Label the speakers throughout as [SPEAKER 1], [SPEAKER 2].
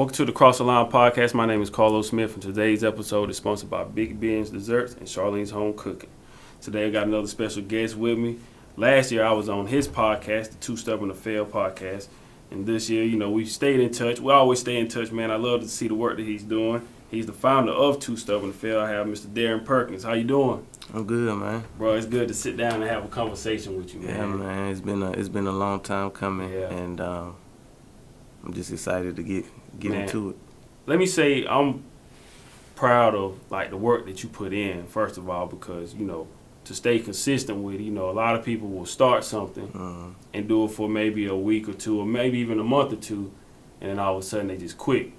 [SPEAKER 1] Welcome to the Cross the Line podcast. My name is Carlos Smith, and today's episode is sponsored by Big Ben's Desserts and Charlene's Home Cooking. Today I got another special guest with me. Last year I was on his podcast, the Too Stubborn to Fail podcast, and this year, we stayed in touch. We always stay in touch, man. I love to see the work that he's doing. He's the founder of Too Stubborn to Fail. I have Mr. Derrin Perkins. How you doing?
[SPEAKER 2] I'm good, man.
[SPEAKER 1] Bro, it's good to sit down and have a conversation with you, man.
[SPEAKER 2] Yeah, man. It's been a long time coming, and I'm just excited to get into it.
[SPEAKER 1] Let me say I'm proud of the work that you put in, first of all, because to stay consistent with it. A lot of people will start something and do it for maybe a week or two, or maybe even a month or two, and then all of a sudden they just quit.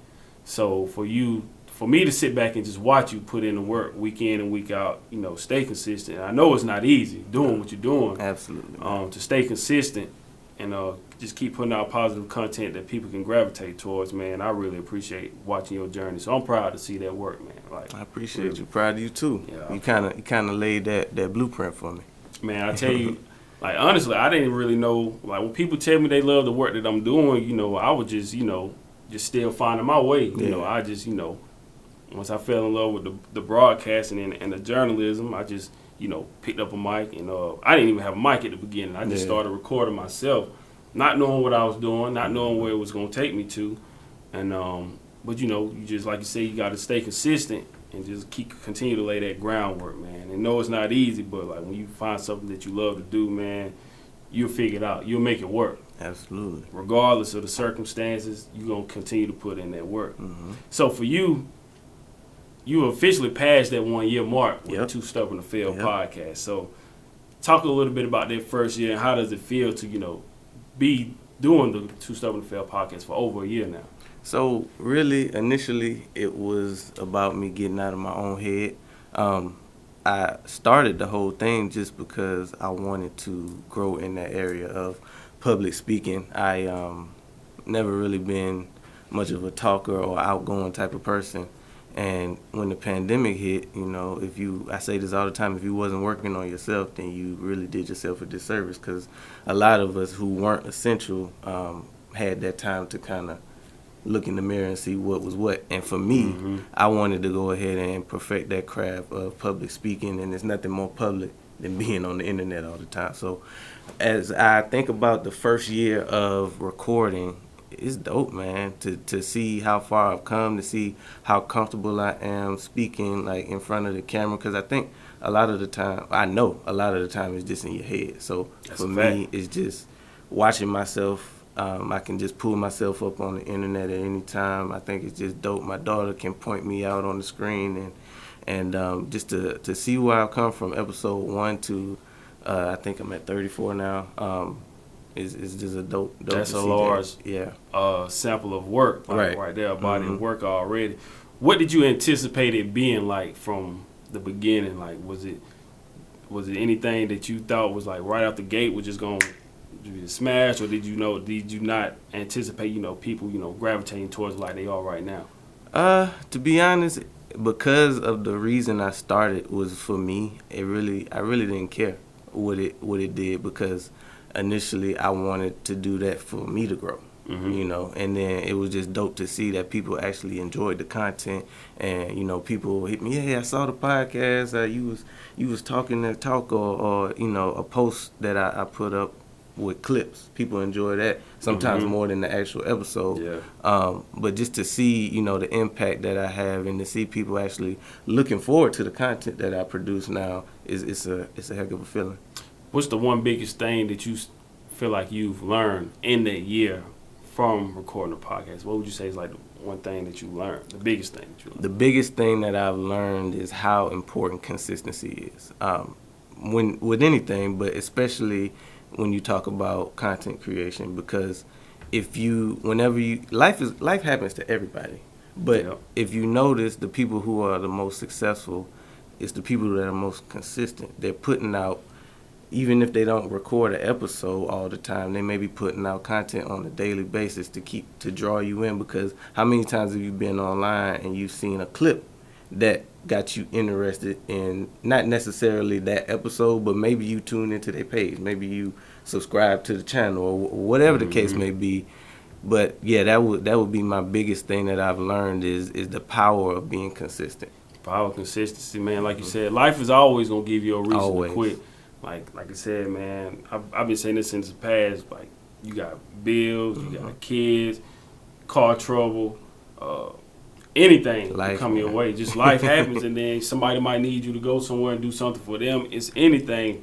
[SPEAKER 1] So for me to sit back and just watch you put in the work week in and week out, stay consistent. I know it's not easy doing what you're doing.
[SPEAKER 2] Absolutely.
[SPEAKER 1] To stay consistent and just keep putting out positive content that people can gravitate towards, man. I really appreciate watching your journey. So I'm proud to see that work, man.
[SPEAKER 2] I appreciate you. Proud of you too.
[SPEAKER 1] Yeah.
[SPEAKER 2] You kind of laid that blueprint for me.
[SPEAKER 1] Man, I tell you, honestly, I didn't really know. When people tell me they love the work that I'm doing, I would just still finding my way. I just once I fell in love with the broadcasting and the journalism, I just picked up a mic, and I didn't even have a mic at the beginning. I just started recording myself, not knowing what I was doing, not knowing where it was going to take me to. And but you just, like you say, you got to stay consistent and just continue to lay that groundwork, man. And it's not easy, but when you find something that you love to do, man, you'll figure it out. You'll make it work.
[SPEAKER 2] Absolutely.
[SPEAKER 1] Regardless of the circumstances, you're going to continue to put in that work.
[SPEAKER 2] Mm-hmm.
[SPEAKER 1] So for you officially passed that 1 year mark with the Too Stubborn to Fail podcast. So talk a little bit about that first year and how does it feel to, be doing the Too Stubborn to Fail podcast for over a year now?
[SPEAKER 2] So really, initially, it was about me getting out of my own head. I started the whole thing just because I wanted to grow in that area of public speaking. I never really been much of a talker or outgoing type of person. And when the pandemic hit, I say this all the time, if you wasn't working on yourself, then you really did yourself a disservice, because a lot of us who weren't essential had that time to kind of look in the mirror and see what was what. And for me, I wanted to go ahead and perfect that craft of public speaking, and there's nothing more public than being on the internet all the time. So as I think about the first year of recording, it's dope, man, to see how far I've come, to see how comfortable I am speaking in front of the camera, because I think a lot of the time it's just in your head. So for me, it's just watching myself. I can just pull myself up on the internet at any time. I think it's just dope. My daughter can point me out on the screen, and just to see where I've come from episode 1 to I think I'm at 34 now. Is just a dope.
[SPEAKER 1] That's a large sample of work right there, a body of work already. What did you anticipate it being like from the beginning? Was it anything that you thought was right out the gate was just going to be a smash, or did you not anticipate people gravitating towards like they are right now?
[SPEAKER 2] To be honest, because of the reason I started was for me, I really didn't care what it did, because initially I wanted to do that for me to grow, and then it was just dope to see that people actually enjoyed the content, and people hit me, hey, I saw the podcast, you was talking that talk, or a post that I put up with clips. People enjoy that sometimes more than the actual episode. But just to see the impact that I have, and to see people actually looking forward to the content that I produce now, it's a heck of a feeling.
[SPEAKER 1] What's the one biggest thing that you feel like you've learned in that year from recording a podcast? What would you say is the one thing that you learned, the biggest thing that you learned?
[SPEAKER 2] The biggest thing that I've learned is how important consistency is. With anything, but especially when you talk about content creation, because life happens to everybody, but if you notice, the people who are the most successful is the people that are most consistent. They're putting out, even if they don't record an episode all the time, they may be putting out content on a daily basis to draw you in, because how many times have you been online and you've seen a clip that got you interested in not necessarily that episode, but maybe you tuned into their page, maybe you subscribe to the channel, or whatever the case may be. But yeah, that would be my biggest thing that I've learned is the power of being consistent.
[SPEAKER 1] Power of consistency, man. Like you said, life is always gonna give you a reason to quit. Like I said, man, I've been saying this since the past. Like you got bills, you got kids, car trouble, anything
[SPEAKER 2] Life,
[SPEAKER 1] come your way. Just life happens, and then somebody might need you to go somewhere and do something for them. It's anything,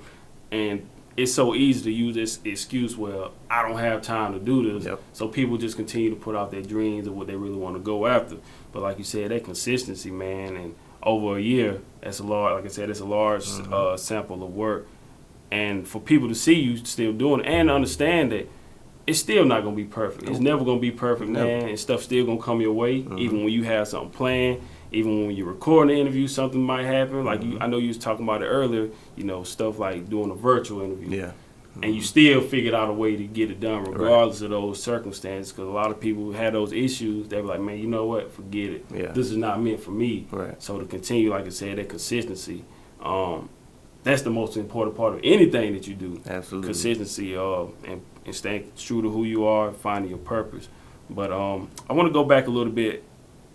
[SPEAKER 1] and it's so easy to use this excuse, well, I don't have time to do this.
[SPEAKER 2] Yep.
[SPEAKER 1] So people just continue to put out their dreams of what they really want to go after. But like you said, that consistency, man, and over a year, that's a large, like I said, it's a large sample of work. And for people to see you still doing it and understand that it's still not going to be perfect. It's never going to be perfect, man, and stuff's still going to come your way, even when you have something planned. Even when you're recording the interview, something might happen. Like I know you was talking about it earlier. You know, stuff like doing a virtual interview.
[SPEAKER 2] Yeah.
[SPEAKER 1] And you still figured out a way to get it done, regardless of those circumstances. Because a lot of people who had those issues, they were like, "Man, you know what? Forget it.
[SPEAKER 2] Yeah.
[SPEAKER 1] This is not meant for me."
[SPEAKER 2] Right.
[SPEAKER 1] So to continue, like I said, that consistency, that's the most important part of anything that you do.
[SPEAKER 2] Absolutely.
[SPEAKER 1] Consistency, and staying true to who you are, finding your purpose. But I want to go back a little bit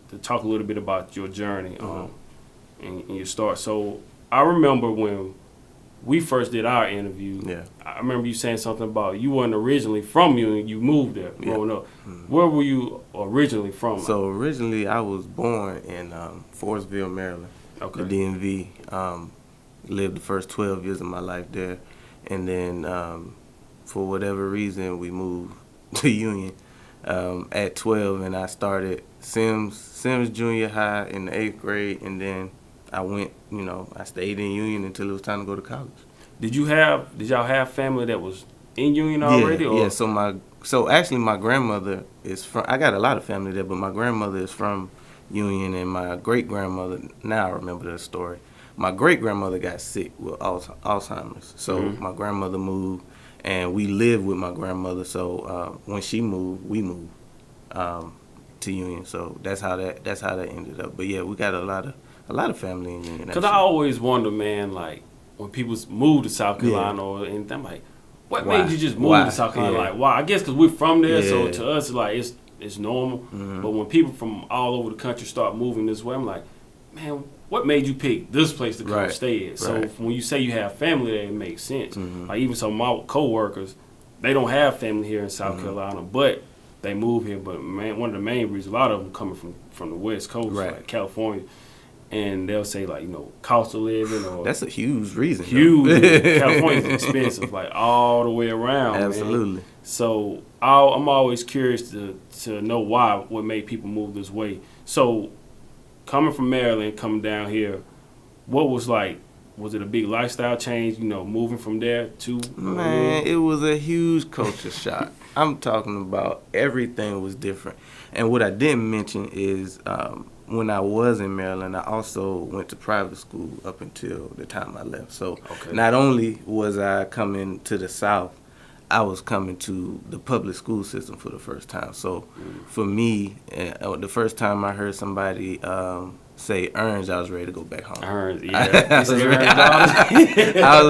[SPEAKER 1] to talk a little bit about your journey and your start. So I remember when we first did our interview, I remember you saying something about you weren't originally from Union, you moved there growing up. Where were you originally from?
[SPEAKER 2] So originally I was born in Forestville, Maryland, the DMV. Lived the first 12 years of my life there. And then for whatever reason, we moved to Union at 12, and I started Sims Junior High in the 8th grade, and then I went, I stayed in Union until it was time to go to college.
[SPEAKER 1] Did y'all have family that was in Union already?
[SPEAKER 2] Yeah. So actually my grandmother is from. I got a lot of family there, but my grandmother is from Union, and my great grandmother. Now I remember the story. My great grandmother got sick with Alzheimer's, so my grandmother moved, and we lived with my grandmother. So when she moved, we moved to Union. So that's how that ended up. But yeah, we got a lot of family in Union.
[SPEAKER 1] Because I always wonder, man, like when people move to South Carolina or anything, I'm like, what made you just move to South Carolina? Like, why? I guess because we're from there, so to us, like it's normal. But when people from all over the country start moving this way, I'm like, man, what made you pick this place to come stay at? So when you say you have family there, it makes sense. Like even some of my coworkers, they don't have family here in South Carolina, but they move here. But man, one of the main reasons, a lot of them coming from the West Coast, like California, and they'll say like, cost of living or
[SPEAKER 2] that's a huge reason.
[SPEAKER 1] California's expensive, like all the way around.
[SPEAKER 2] Absolutely.
[SPEAKER 1] Man. So I'm always curious to know what made people move this way. So coming from Maryland, coming down here, what was like? Was it a big lifestyle change? Moving from there to
[SPEAKER 2] man, it was a huge culture shock. I'm talking about everything was different. And what I didn't mention is when I was in Maryland, I also went to private school up until the time I left. So not only was I coming to the South, I was coming to the public school system for the first time. So for me, the first time I heard somebody say Orange, I was ready to go back home.
[SPEAKER 1] Orange, yeah.
[SPEAKER 2] I was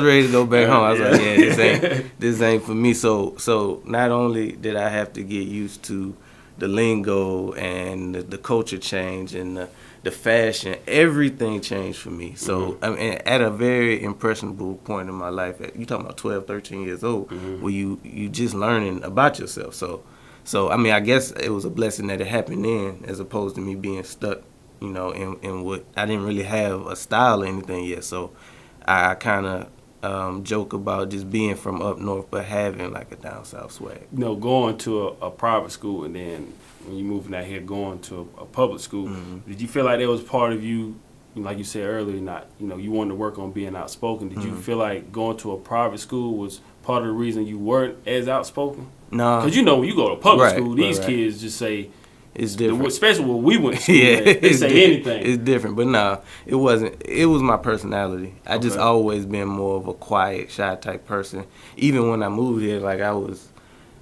[SPEAKER 2] ready to go back home. I was like, yeah, this ain't for me. So not only did I have to get used to the lingo and the culture change and the fashion, everything changed for me. So I mean, at a very impressionable point in my life, you talking about 12, 13 years old, where you just learning about yourself. So I mean, I guess it was a blessing that it happened then, as opposed to me being stuck, in what I didn't really have a style or anything yet. So I kind of joke about just being from up north, but having like a down south swag.
[SPEAKER 1] Going to a private school and then when you moving out here, going to a public school, did you feel like that was part of you, like you said earlier, not, you wanted to work on being outspoken. Did you feel like going to a private school was part of the reason you weren't as outspoken?
[SPEAKER 2] No.
[SPEAKER 1] Because when you go to public school, these kids just say,
[SPEAKER 2] it's different.
[SPEAKER 1] Especially when we went to school, they say anything.
[SPEAKER 2] It's different, but no, it wasn't. It was my personality. I just always been more of a quiet, shy type person. Even when I moved here, like I was,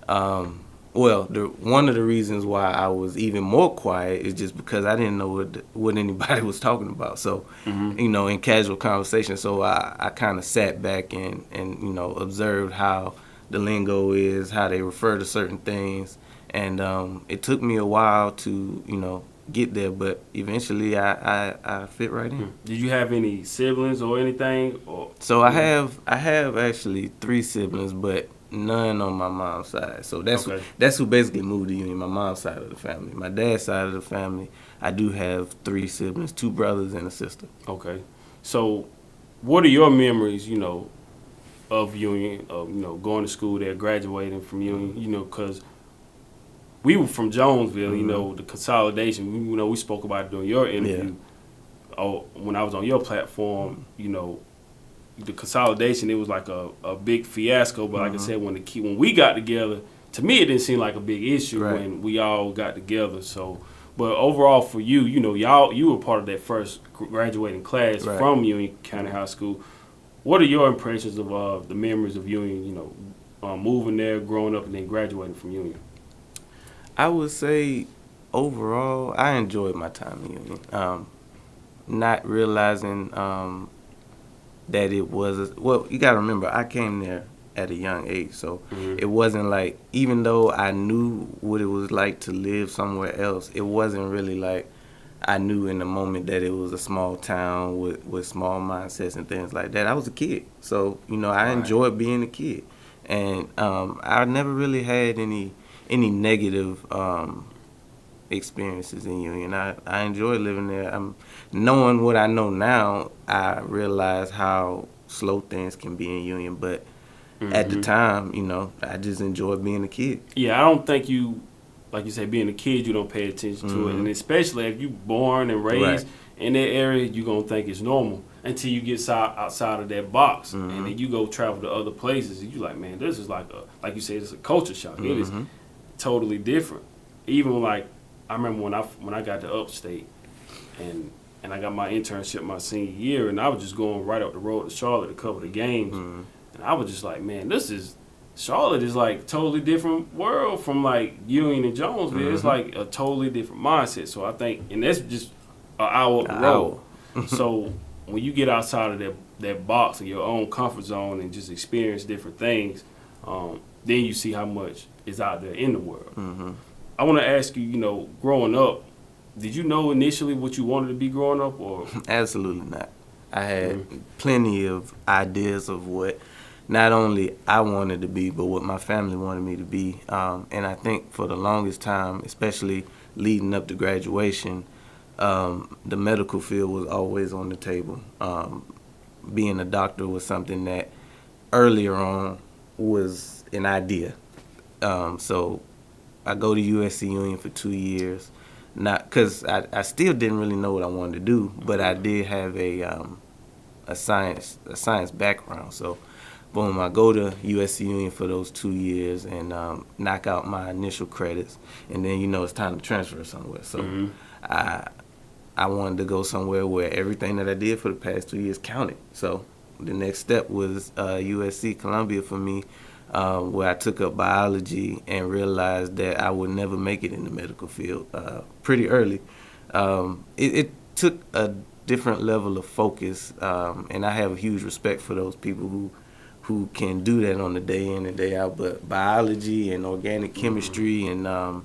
[SPEAKER 2] one of the reasons why I was even more quiet is just because I didn't know what anybody was talking about. So, in casual conversation, so I kind of sat back and observed how the lingo is, how they refer to certain things. And it took me a while to, get there, but eventually I fit right in.
[SPEAKER 1] Did you have any siblings or anything? Or
[SPEAKER 2] So I have actually 3 siblings, but none on my mom's side. So that's who basically moved to Union, my mom's side of the family. My dad's side of the family, I do have 3 siblings, 2 brothers and a sister.
[SPEAKER 1] Okay. So what are your memories, of Union, of, going to school there, graduating from Union, because we were from Jonesville, the consolidation, we spoke about it during your interview. Oh, when I was on your platform, the consolidation, it was like a big fiasco. But like I said, when we got together, to me, it didn't seem like a big issue when we all got together. So, but overall for you, you were part of that first graduating class from Union County High School. What are your impressions of the memories of Union, moving there, growing up, and then graduating from Union?
[SPEAKER 2] I would say overall, I enjoyed my time in Union. Not realizing that it was, you got to remember, I came there at a young age, so it wasn't like, even though I knew what it was like to live somewhere else, it wasn't really like I knew in the moment that it was a small town with small mindsets and things like that. I was a kid, so I enjoyed being a kid, and I never really had any negative experiences in Union. I enjoy living there. Knowing what I know now, I realize how slow things can be in Union, but at the time, I just enjoyed being a kid.
[SPEAKER 1] Yeah, I don't think you, like you said, being a kid, you don't pay attention to it. And especially if you're born and raised in that area, you're going to think it's normal until you get outside of that box. And then you go travel to other places, and you're like, man, this is like you said, it's a culture shock. It is totally different. Even like, I remember when I got to upstate, and I got my internship my senior year, and I was just going right up the road to Charlotte to cover the games, and I was just like, man, Charlotte is like totally different world from like Union and Jonesville. It's like a totally different mindset. So I think, and that's just an hour up the road. So when you get outside of that box and your own comfort zone and just experience different things, then you see how much is out there in the world. I want to ask you, growing up, did you know initially what you wanted to be growing up, or?
[SPEAKER 2] Absolutely not. I had plenty of ideas of what not only I wanted to be, but what my family wanted me to be. And I think for the longest time, especially leading up to graduation, the medical field was always on the table. Being a doctor was something that earlier on was an idea. So I go to USC Union for 2 years, not because I still didn't really know what I wanted to do, but I did have a science background. So, boom, I go to USC Union for those 2 years and knock out my initial credits, and then it's time to transfer somewhere. So I wanted to go somewhere where everything that I did for the past 2 years counted. So the next step was USC Columbia for me. Where I took up biology and realized that I would never make it in the medical field pretty early. It took a different level of focus, and I have a huge respect for those people who can do that on the day in and day out. But biology and organic chemistry and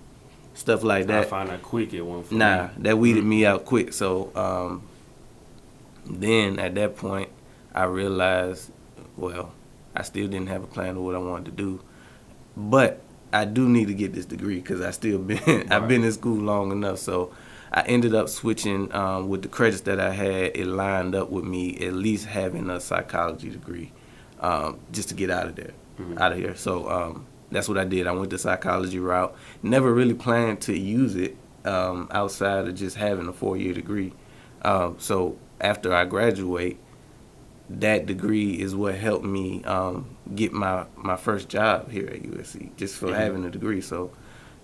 [SPEAKER 2] stuff like that.
[SPEAKER 1] I find that quick at one point.
[SPEAKER 2] Nah, that weeded me out quick. So then at that point, I realized, well, I still didn't have a plan of what I wanted to do, but I do need to get this degree because I've been in school long enough. So I ended up switching with the credits that I had. It lined up with me at least having a psychology degree just to get out of here. So that's what I did. I went the psychology route. Never really planned to use it outside of just having a 4-year degree. So after I graduate, that degree is what helped me get my first job here at USC, just for having a degree. So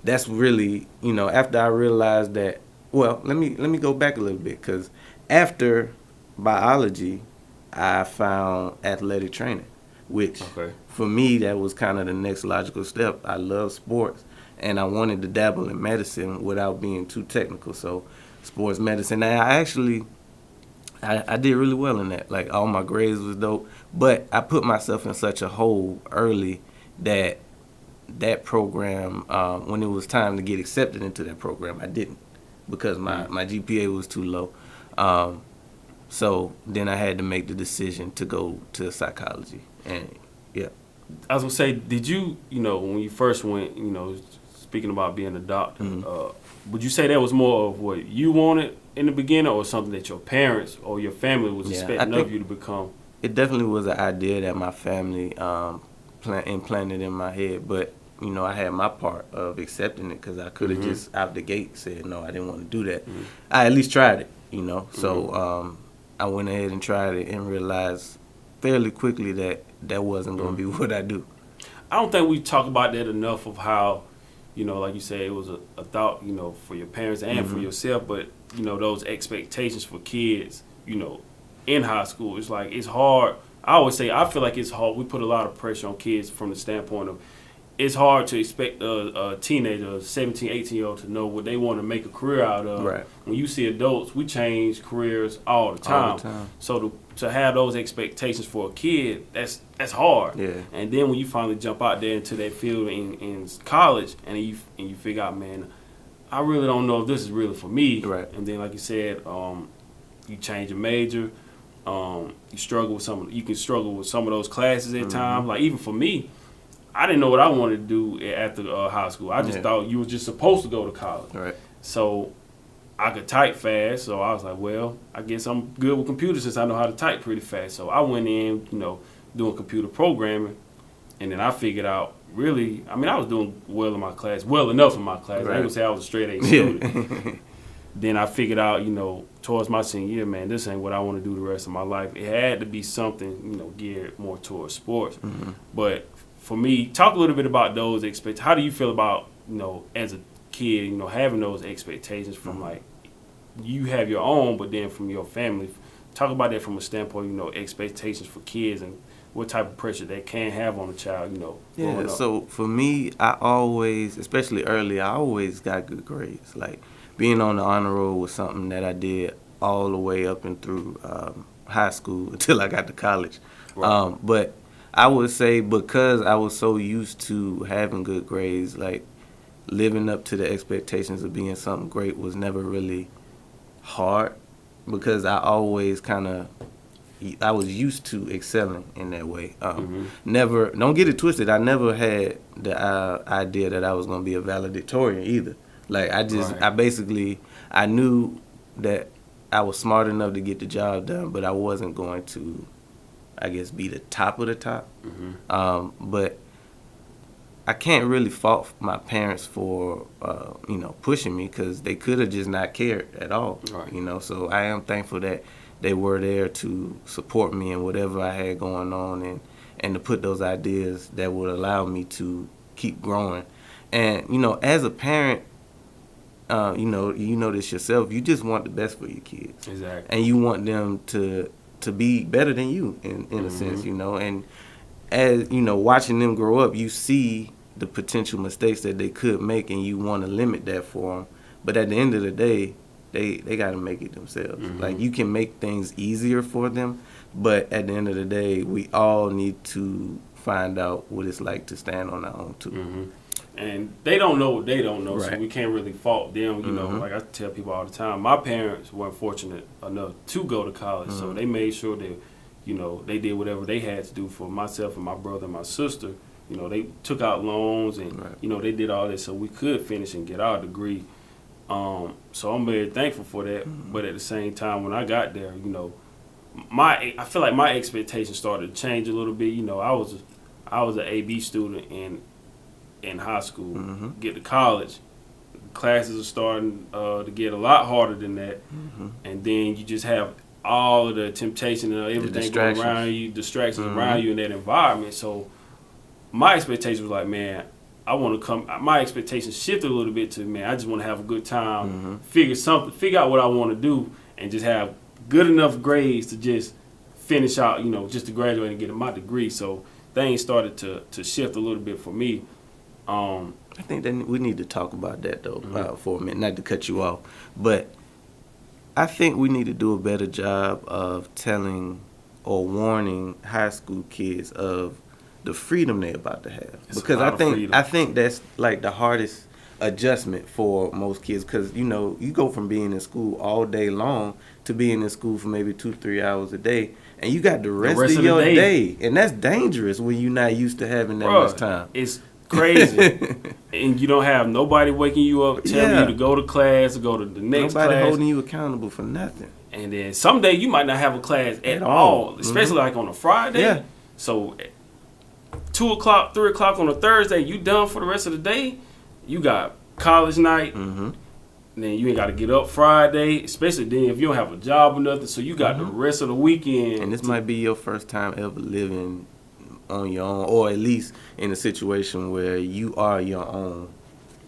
[SPEAKER 2] that's really, after I realized that, well, let me go back a little bit, because after biology, I found athletic training, which for me, that was kind of the next logical step. I love sports, and I wanted to dabble in medicine without being too technical. So sports medicine, and I did really well in that. Like, all my grades was dope. But I put myself in such a hole early that that program, when it was time to get accepted into that program, I didn't because my GPA was too low. So then I had to make the decision to go to psychology. And yeah.
[SPEAKER 1] I was gonna say, did you, when you first went, speaking about being a doctor, would you say that was more of what you wanted in the beginning, or something that your parents or your family was expecting of you to become?
[SPEAKER 2] It definitely was an idea that my family implanted in my head, but I had my part of accepting it because I could have just out the gate said no, I didn't want to do that. I at least tried it, So I went ahead and tried it and realized fairly quickly that wasn't going to be what I do.
[SPEAKER 1] I don't think we talk about that enough of how, like you said, it was a thought, for your parents and for yourself, but, those expectations for kids, in high school. It's like, it's hard. I always say, I feel like it's hard. We put a lot of pressure on kids from the standpoint of, it's hard to expect a teenager, a 17, 18-year-old to know what they want to make a career out of.
[SPEAKER 2] Right.
[SPEAKER 1] When you see adults, we change careers all the time. So to have those expectations for a kid, that's hard.
[SPEAKER 2] Yeah.
[SPEAKER 1] And then when you finally jump out there into that field in college, and you figure out, man, I really don't know if this is really for me.
[SPEAKER 2] Right.
[SPEAKER 1] And then, like you said, you change your major. You can struggle with some of those classes at times. Like, even for me, I didn't know what I wanted to do after high school. I just thought you were just supposed to go to college.
[SPEAKER 2] Right.
[SPEAKER 1] So I could type fast. So I was like, well, I guess I'm good with computers since I know how to type pretty fast. So I went in, doing computer programming. And then I figured out, really, I was doing well enough in my class. Right. I ain't going to say I was a straight A student. Then I figured out, towards my senior year, man, this ain't what I want to do the rest of my life. It had to be something, geared more towards sports. But for me, talk a little bit about those expectations. How do you feel about, as a kid, having those expectations from, like, you have your own, but then from your family? Talk about that from a standpoint, expectations for kids and what type of pressure they can have on a child,
[SPEAKER 2] Yeah, so for me, I always, especially early, I always got good grades. Like, being on the honor roll was something that I did all the way up and through high school until I got to college. Right. But I would say because I was so used to having good grades, like living up to the expectations of being something great was never really hard because I always I was used to excelling in that way. Never, don't get it twisted, I never had the idea that I was going to be a valedictorian either. Like, I knew that I was smart enough to get the job done, but I wasn't going to, I guess, be the top of the top. But I can't really fault my parents for, pushing me because they could have just not cared at all. Right. So I am thankful that they were there to support me in whatever I had going on and to put those ideas that would allow me to keep growing. And, as a parent, you know this yourself, you just want the best for your kids.
[SPEAKER 1] Exactly.
[SPEAKER 2] And you want them to be better than you in a sense, And as, watching them grow up, you see the potential mistakes that they could make and you want to limit that for them. But at the end of the day, they got to make it themselves. Like, you can make things easier for them, but at the end of the day, we all need to find out what it's like to stand on our own too.
[SPEAKER 1] And they don't know what they don't know,
[SPEAKER 2] right.
[SPEAKER 1] So we can't really fault them. You know, like I tell people all the time, my parents weren't fortunate enough to go to college, so they made sure that, they did whatever they had to do for myself and my brother and my sister. They took out loans and,
[SPEAKER 2] right.
[SPEAKER 1] They did all this so we could finish and get our degree. So I'm very thankful for that. But at the same time, when I got there, I feel like my expectations started to change a little bit. I was an AB student in high school. Get to college, classes are starting to get a lot harder than that. And then you just have all of the temptation and everything going around you, distractions around you in that environment. So my expectation was like, man, I want to come. My expectations shifted a little bit to, man, I just want to have a good time, figure out what I want to do, and just have good enough grades to just finish out, just to graduate and get my degree. So things started to shift a little bit for me.
[SPEAKER 2] I think that we need to talk about that though for a minute, not to cut you off, but I think we need to do a better job of telling or warning high school kids of the freedom they about to have.
[SPEAKER 1] It's
[SPEAKER 2] because
[SPEAKER 1] a lot of freedom.
[SPEAKER 2] I think that's like the hardest adjustment for most kids, because you know, you go from being in school all day long to being in school for maybe 2-3 hours a day, and you got the rest of your day, and that's dangerous when you're not used to having that much time.
[SPEAKER 1] It's crazy. And you don't have nobody waking you up, telling you to go to class or go to the next class.
[SPEAKER 2] Nobody holding you accountable for nothing.
[SPEAKER 1] And then someday you might not have a class at all, especially like on a Friday.
[SPEAKER 2] Yeah.
[SPEAKER 1] So 2 o'clock, 3 o'clock on a Thursday, you done for the rest of the day. You got college night. And then you ain't got to get up Friday, especially then if you don't have a job or nothing. So you got the rest of the weekend.
[SPEAKER 2] And this might be your first time ever living on your own, or at least in a situation where you are your own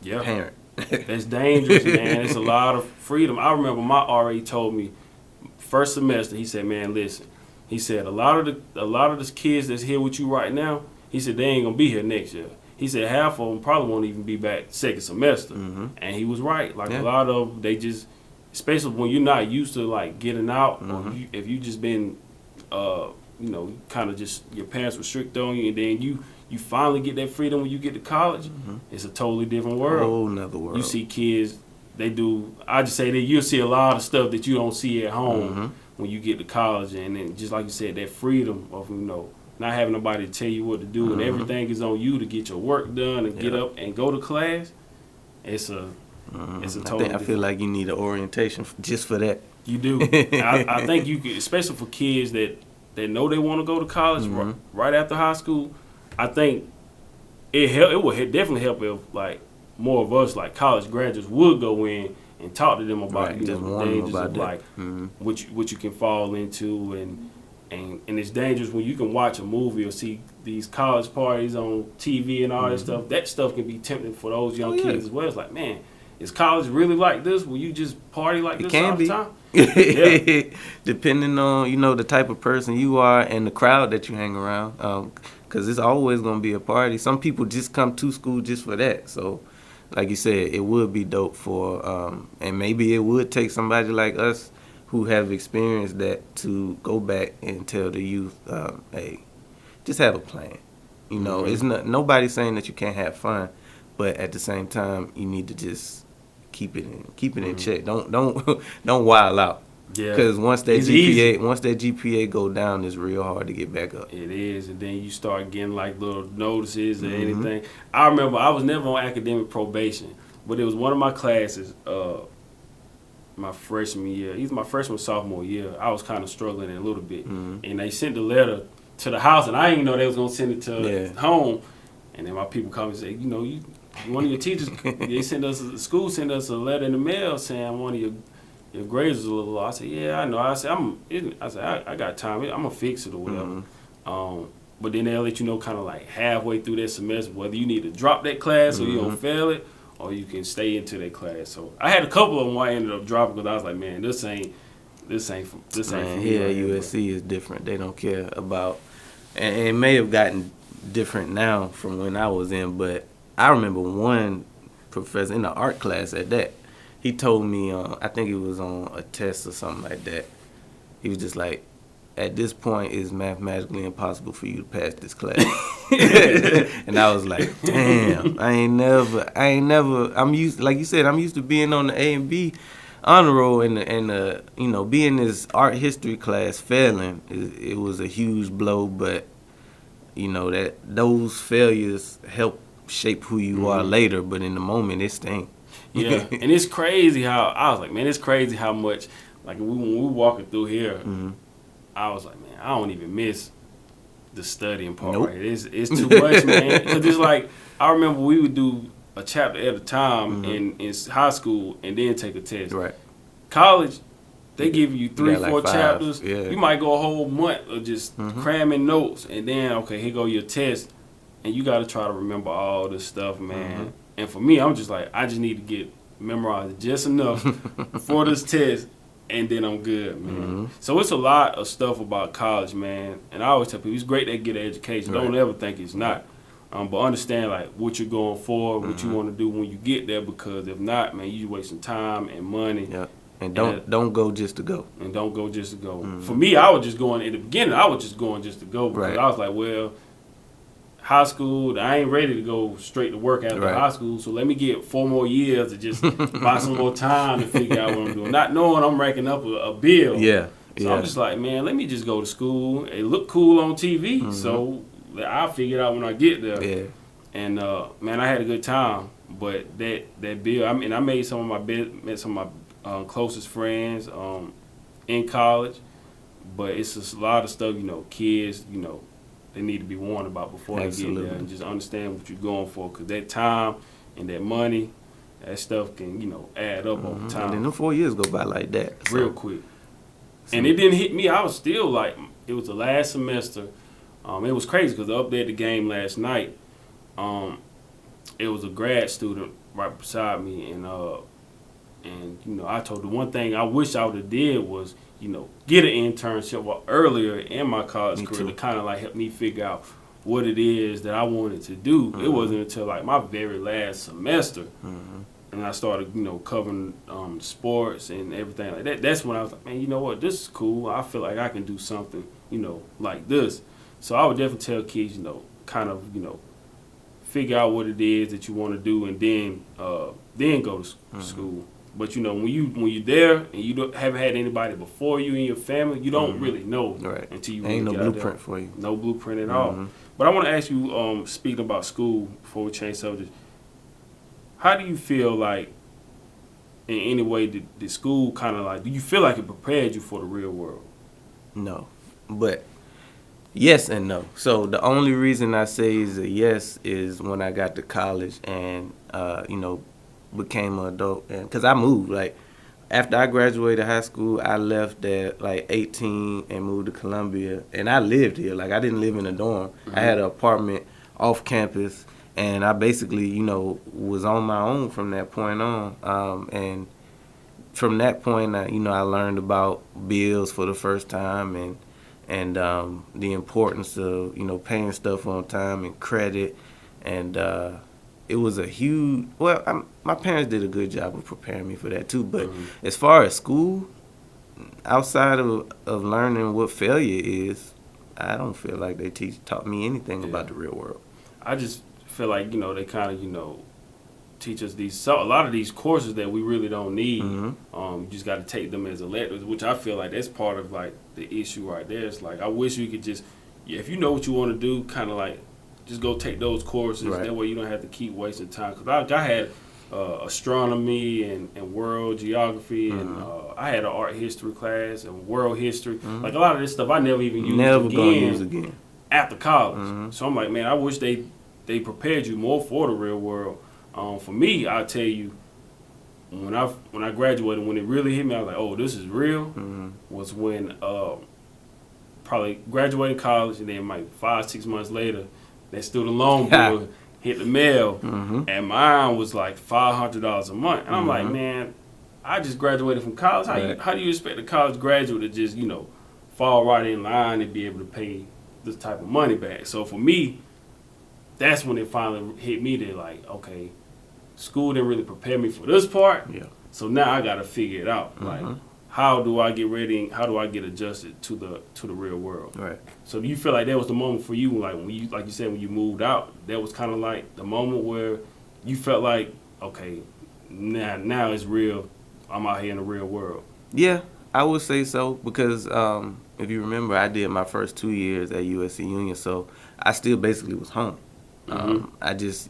[SPEAKER 2] parent.
[SPEAKER 1] That's dangerous, man. It's a lot of freedom. I remember my RA told me first semester, he said, man, listen. He said, a lot of the kids that's here with you right now, he said, they ain't going to be here next year. He said half of them probably won't even be back second semester. And he was right. Like a lot of they just, especially when you're not used to like getting out, or if you just been, you know, kind of just your parents were strict on you, and then you finally get that freedom when you get to college. It's a totally different world.
[SPEAKER 2] A whole nother world.
[SPEAKER 1] You see kids, they do. I just say that you'll see a lot of stuff that you don't see at home when you get to college, and then just like you said, that freedom of, you know, not having nobody to tell you what to do, and everything is on you to get your work done and get up and go to class. It's a totally.
[SPEAKER 2] I feel like you need an orientation just for that.
[SPEAKER 1] You do. I think you could, especially for kids that know they want to go to college right after high school. I think it would definitely help if like more of us like college graduates would go in and talk to them about you know, the dangers of like what you can fall into, and it's dangerous when you can watch a movie or see these college parties on TV and all that stuff. That stuff can be tempting for those young kids as well. It's like, man, is college really like this? Will you just party like this all the time?
[SPEAKER 2] Depending on, you know, the type of person you are and the crowd that you hang around, because it's always going to be a party. Some people just come to school just for that. So like you said, it would be dope for, and maybe it would take somebody like us who have experienced that to go back and tell the youth, hey, just have a plan. You know, it's not, nobody's saying that you can't have fun, but at the same time, you need to just keep it in check. Don't wild out. Yeah. Because once that GPA go down, it's real hard to get back up.
[SPEAKER 1] It is, and then you start getting like little notices or anything. I remember I was never on academic probation, but it was one of my classes. My freshman year, either my freshman or sophomore year, I was kind of struggling a little bit, and they sent the letter to the house, and I didn't know they was gonna send it to home. And then my people come and say, you know, one of your teachers, the school sent us a letter in the mail saying one of your grades was a little low. I said, yeah, I know. I said, I got time. I'm gonna fix it or whatever. But then they'll let you know kind of like halfway through that semester whether you need to drop that class or you don't fail it, or you can stay into that class. So I had a couple of them where I ended up dropping because I was like, man, this ain't for me.
[SPEAKER 2] Here at USC is different. They don't care about, and it may have gotten different now from when I was in, but I remember one professor in the art class at that. He told me, I think it was on a test or something like that. He was just like, at this point, it's mathematically impossible for you to pass this class. And I was like, damn, I ain't never, I'm used, like you said, I'm used to being on the A and B honor roll and you know, being this art history class failing, it was a huge blow, but, you know, that those failures help shape who you are later, but in the moment, it stinks.
[SPEAKER 1] Yeah, and it's crazy how, I was like, man, it's crazy how much, like when we were walking through here, I was like, man, I don't even miss the studying part. Right? It's too much, man. Because it's like, I remember we would do a chapter at a time in high school and then take a test.
[SPEAKER 2] Right.
[SPEAKER 1] College, they give you 3-4
[SPEAKER 2] like
[SPEAKER 1] chapters.
[SPEAKER 2] Yeah.
[SPEAKER 1] You might go a whole month of just cramming notes, and then, okay, here go your test, and you got to try to remember all this stuff, man. And for me, I'm just like, I just need to get memorized just enough for this test, and then I'm good, man. So it's a lot of stuff about college, man. And I always tell people, it's great they get an education. Right. Don't ever think it's not. But understand, like, what you're going for, what you want to do when you get there, because if not, man, you're wasting time and money.
[SPEAKER 2] Yeah. And don't go just to go.
[SPEAKER 1] And don't go just to go. For me, I was just going, in the beginning, I was just going just to go, because I was like, well, high school. I ain't ready to go straight to work after high school, so let me get 4 more years to just buy some more time to figure out what I'm doing. Not knowing I'm racking up a bill.
[SPEAKER 2] Yeah.
[SPEAKER 1] So I'm just like, man, let me just go to school. It look cool on TV, so I'll figure it out when I get there.
[SPEAKER 2] Yeah.
[SPEAKER 1] And man, I had a good time. But that bill, I mean, I made some of my closest friends in college. But it's just a lot of stuff, kids, they need to be warned about before they get there, and just understand what you're going for. Because that time and that money, that stuff can, add up over time.
[SPEAKER 2] And then them 4 years go by like that.
[SPEAKER 1] Real quick. And it didn't hit me. I was still like, it was the last semester. It was crazy because up there at the game last night, it was a grad student right beside me. And I told the one thing I wish I would have did was, get an internship earlier in my college career to kind of like help me figure out what it is that I wanted to do. It wasn't until like my very last semester, and I started, covering sports and everything like that. That's when I was like, man, you know what? This is cool. I feel like I can do something, like this. So I would definitely tell kids, kind of, figure out what it is that you want to do, and then go to school. But when you're there and you haven't had anybody before you in your family, you don't really know until you really
[SPEAKER 2] ain't no
[SPEAKER 1] get out
[SPEAKER 2] blueprint
[SPEAKER 1] there.
[SPEAKER 2] for you.
[SPEAKER 1] No blueprint at all. But I want to ask you, speaking about school, before we change subjects, how do you feel like, in any way, did school kind of like, do you feel like it prepared you for the real world?
[SPEAKER 2] No, but yes and no. So the only reason I say is a yes is when I got to college and became an adult, and because I moved, like after I graduated high school, I left at like 18 and moved to Columbia, and I lived here. Like I didn't live in a dorm. I had an apartment off campus, and I basically was on my own from that point on. And from that point, I learned about bills for the first time, and the importance of paying stuff on time and credit, and it was a huge. Well, my parents did a good job of preparing me for that too. But as far as school, outside of learning what failure is, I don't feel like they taught me anything about the real world.
[SPEAKER 1] I just feel like they kind of teach us a lot of these courses that we really don't need. You just got to take them as electives, which I feel like that's part of like the issue right there. It's like I wish we could just, if you know what you want to do, kind of like just go take those courses. That way you don't have to keep wasting time. Because I had astronomy and world geography, and I had an art history class and world history. Like a lot of this stuff I never even used again after college. So I'm like, man, I wish they prepared you more for the real world. For me, I'll tell you, when I graduated, when it really hit me, I was like, oh, this is real, was when probably graduated college, and then like 5-6 months later, that student loan bill hit the mail, and mine was like $500 a month. And I'm like, man, I just graduated from college. How do you expect a college graduate to just, fall right in line and be able to pay this type of money back? So for me, that's when it finally hit me that like, okay, school didn't really prepare me for this part. So now I got to figure it out. Like, how do I get ready? How do I get adjusted to the real world? So do you feel like that was the moment for you, like when you, like you said, when you moved out, that was kind of like the moment where you felt like, okay, now it's real. I'm out here in the real world. Yeah,
[SPEAKER 2] I would say so, because if you remember, I did my first 2 years at USC Union, so I still basically was home. I just,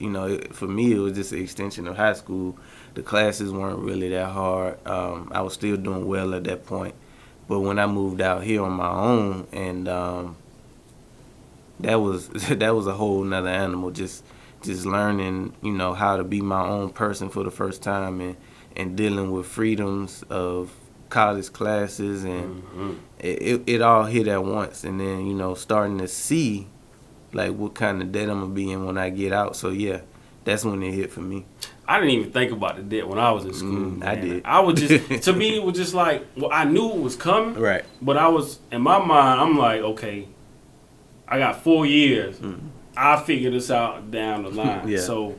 [SPEAKER 2] for me, it was just an extension of high school. The classes weren't really that hard. I was still doing well at that point. But when I moved out here on my own, and that was a whole nother animal. Just learning, how to be my own person for the first time, and dealing with freedoms of college classes, and it all hit at once. And then, starting to see like what kind of debt I'm gonna be in when I get out. So yeah, that's when it hit for me.
[SPEAKER 1] I didn't even think about the debt when I was in school.
[SPEAKER 2] I did.
[SPEAKER 1] I was just, to me, it was just like, well, I knew it was coming.
[SPEAKER 2] Right.
[SPEAKER 1] But I was, in my mind, I'm like, okay, I got 4 years. I'll figure this out down the line. So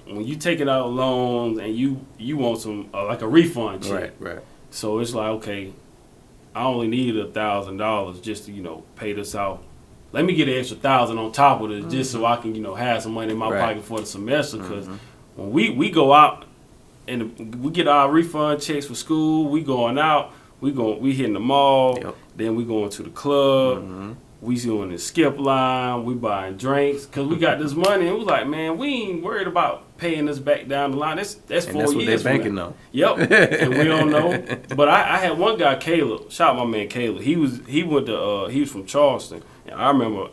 [SPEAKER 1] when you take it out loans and you want some, like a refund check.
[SPEAKER 2] Right.
[SPEAKER 1] So it's like, okay, I only need $1,000 just to, pay this out let me get an extra 1,000 on top of it just so I can, have some money in my pocket for the semester. Because when we go out and we get our refund checks for school, we going out, we hitting the mall, then we going to the club, we doing the skip line, we buying drinks because we got this money. And it was like, man, we ain't worried about paying us back down the line. That's 4 years.
[SPEAKER 2] That's what they're banking on.
[SPEAKER 1] Yep, and we don't know. But I had one guy, Caleb. Shout out my man Caleb. He was from Charleston. And I remember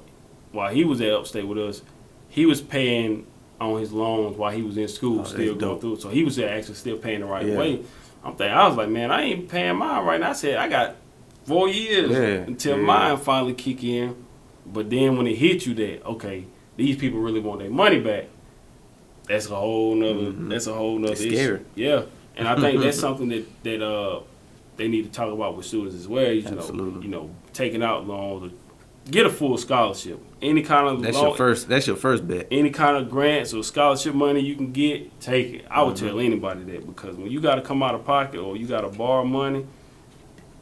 [SPEAKER 1] while he was at Upstate with us, he was paying on his loans while he was in school, still going through. So he was actually still paying the right way. I was like, man, I ain't paying mine right now. I said, I got 4 years until mine finally kick in. But then when it hit you that, okay, these people really want their money back, that's a whole nother issue.
[SPEAKER 2] Scary.
[SPEAKER 1] Yeah. And I think that's something that they need to talk about with students as well.
[SPEAKER 2] Absolutely.
[SPEAKER 1] Taking out loans, get a full scholarship. Any kind of
[SPEAKER 2] that's your first bet.
[SPEAKER 1] Any kind of grants or scholarship money you can get, take it. I would tell anybody that, because when you got to come out of pocket or you got to borrow money,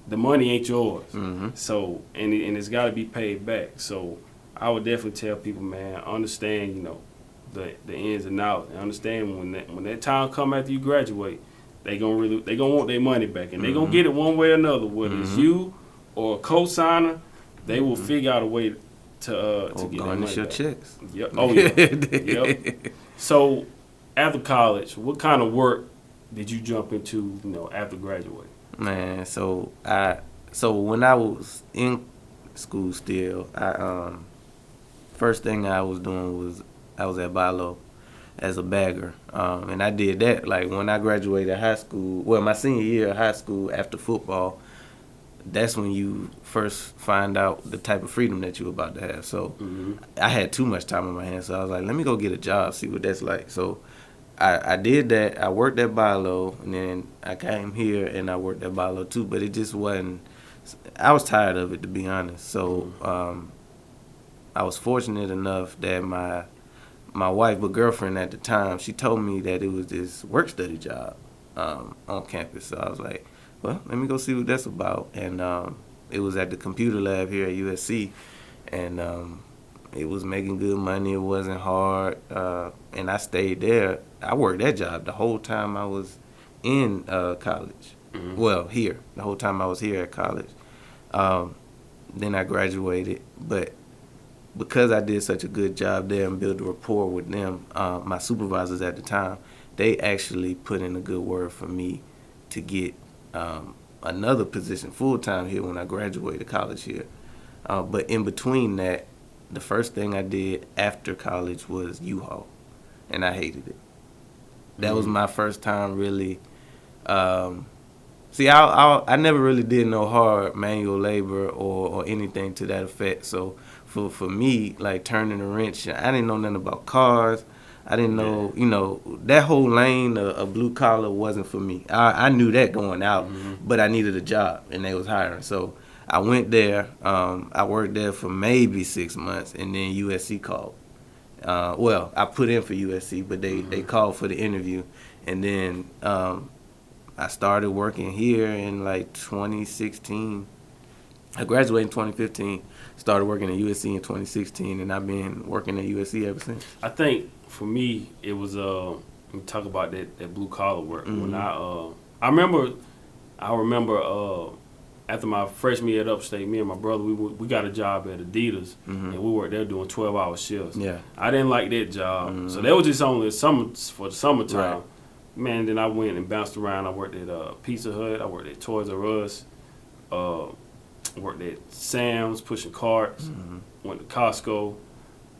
[SPEAKER 1] the money ain't yours. So and it's got to be paid back. So I would definitely tell people, man, understand, the ins and outs, and understand when that time come after you graduate, they gonna want their money back, and they gonna get it one way or another, whether it's you or a co-signer. They will figure out a way to get their money
[SPEAKER 2] your
[SPEAKER 1] back.
[SPEAKER 2] checks.
[SPEAKER 1] Yep. Oh yeah. Yep. So after college, what kind of work did you jump into? After graduating.
[SPEAKER 2] Man, so when I was in school still, first thing I was doing was I was at Bilo as a bagger, and I did that like when I graduated high school. Well, my senior year of high school after football. That's when you first find out the type of freedom that you're about to have. So I had too much time on my hands, so I was like, let me go get a job, see what that's like. So I did that. I worked at Bilo, and then I came here and I worked at Bilo too, but it just wasn't, I was tired of it, to be honest. So I was fortunate enough that my wife, but girlfriend at the time, she told me that it was this work-study job on campus. So I was like, well, let me go see what that's about. And it was at the computer lab here at USC, and it was making good money. It wasn't hard, and I stayed there. I worked that job the whole time I was in college. Well, here, the whole time I was here at college. Then I graduated, but because I did such a good job there and built a rapport with them, my supervisors at the time, they actually put in a good word for me to get another position full-time here when I graduated college here. But in between that, the first thing I did after college was U-Haul, and I hated it. That was my first time really. I never really did no hard manual labor or anything to that effect. So for me, like turning a wrench, I didn't know nothing about cars. I didn't know, that whole lane of blue collar wasn't for me. I knew that going out, but I needed a job, and they was hiring. So I went there. I worked there for maybe 6 months, and then USC called. I put in for USC, but they called for the interview, and then I started working here in like 2016. I graduated in 2015, started working at USC in 2016, and I've been working at USC ever since.
[SPEAKER 1] I think for me, it was we talk about that blue collar work. When I remember after my freshman year at Upstate, me and my brother we got a job at Adidas, and we worked there doing 12-hour shifts. Yeah, I didn't like that job, so that was just only for the summertime. Right. Man, then I went and bounced around. I worked at Pizza Hut. I worked at Toys R Us. Worked at Sam's pushing carts. Went to Costco.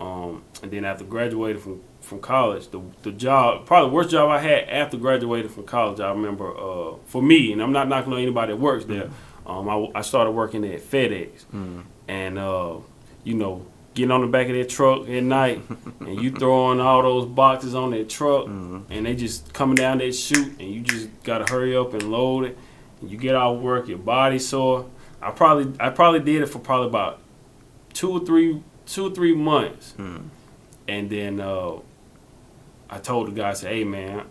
[SPEAKER 1] And then after graduated from college, the job, probably the worst job I had after graduating from college, I remember, for me, and I'm not knocking on anybody that works there, I started working at FedEx. And, getting on the back of their truck at night, and you throwing all those boxes on their truck, and they just coming down that chute, and you just got to hurry up and load it. And you get out of work, your body sore. I probably did it for probably about 2 or 3 months. And then I told the guy, I said, hey, man,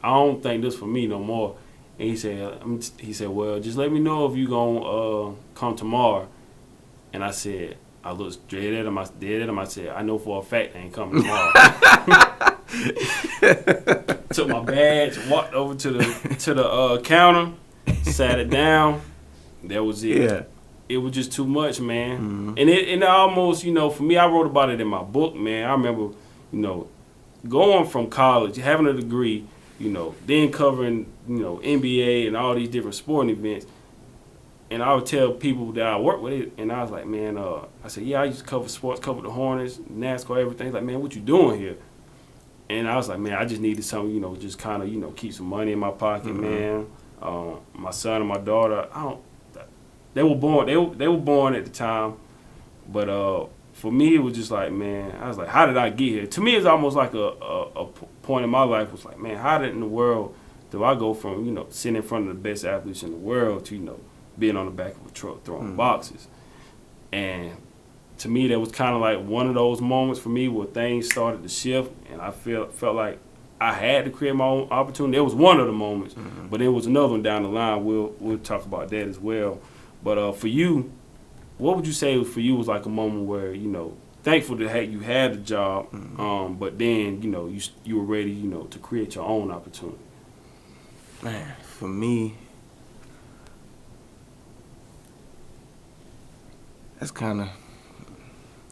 [SPEAKER 1] I don't think this for me no more. And he said, well, just let me know if you going to come tomorrow. And I said, I looked dead at him. I said, I know for a fact they ain't coming tomorrow. Took my badge, walked over to the counter, sat it down. That was it.
[SPEAKER 2] Yeah.
[SPEAKER 1] It was just too much, man.
[SPEAKER 2] Mm-hmm.
[SPEAKER 1] And it almost, for me, I wrote about it in my book, man. I remember, going from college, having a degree, then covering, NBA and all these different sporting events. And I would tell people that I work with it, and I was like, man, I said, yeah, I used to cover sports, cover the Hornets, NASCAR, everything. He's like, man, what you doing here? And I was like, man, I just needed something, just kind of, keep some money in my pocket, man. My son and my daughter, they were born. They were born at the time, but for me, it was just like, man, I was like, how did I get here? To me, it's almost like a point in my life. Was like, man, how did in the world do I go from sitting in front of the best athletes in the world to being on the back of a truck throwing boxes? And to me, that was kind of like one of those moments for me where things started to shift, and I felt like I had to create my own opportunity. It was one of the moments, but there was another one down the line. We'll talk about that as well. But for you, what would you say for you was like a moment where thankful that you had the job, but then you were ready to create your own opportunity?
[SPEAKER 2] Man, for me, that's kind of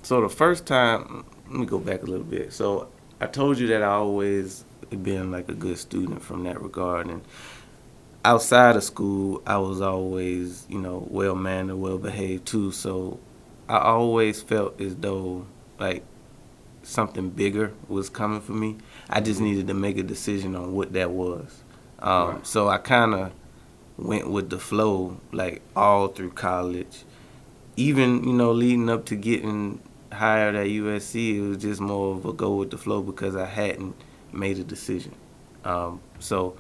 [SPEAKER 2] so. The first time, let me go back a little bit. So I told you that I always been like a good student from that regard, and outside of school, I was always, well-mannered, well-behaved too. So I always felt as though, like, something bigger was coming for me. I just needed to make a decision on what that was.
[SPEAKER 1] Right.
[SPEAKER 2] So I kind of went with the flow, like, all through college. Even, leading up to getting hired at USC, it was just more of a go with the flow because I hadn't made a decision. So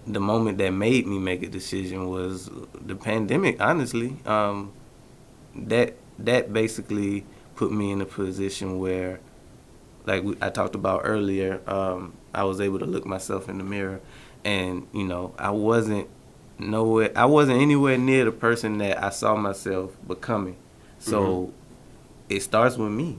[SPEAKER 2] the moment that made me make a decision was the pandemic, honestly. That basically put me in a position where, like I talked about earlier, I was able to look myself in the mirror, and I wasn't anywhere near the person that I saw myself becoming. So it starts with me.